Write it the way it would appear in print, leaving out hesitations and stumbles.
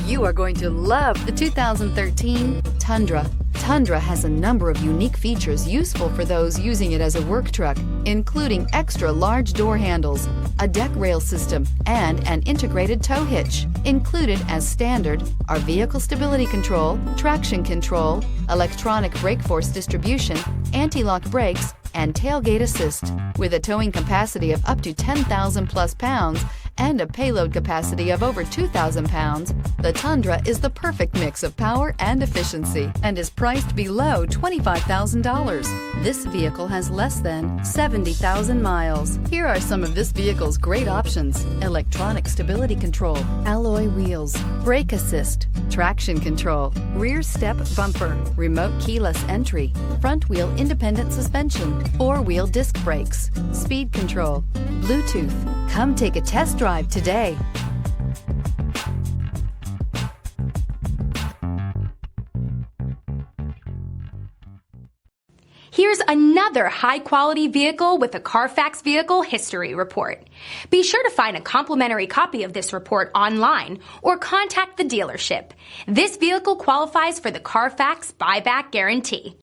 You are going to love the 2013 Tundra. Tundra has a number of unique features useful for those using it as a work truck, including extra large door handles, a deck rail system, and an integrated tow hitch. Included as standard are vehicle stability control, traction control, electronic brake force distribution, anti-lock brakes, and tailgate assist. With a towing capacity of up to 10,000 plus pounds and a payload capacity of over 2,000 pounds, the Tundra is the perfect mix of power and efficiency and is priced below $25,000. This vehicle has less than 70,000 miles. Here are some of this vehicle's great options: electronic stability control, alloy wheels, brake assist, traction control, rear step bumper, remote keyless entry, front wheel independent suspension, four-wheel disc brakes, speed control, Bluetooth. Come take a test drive today. Here's another high-quality vehicle with a CARFAX Vehicle History Report. Be sure to find a complimentary copy of this report online or contact the dealership. This vehicle qualifies for the CARFAX Buyback Guarantee.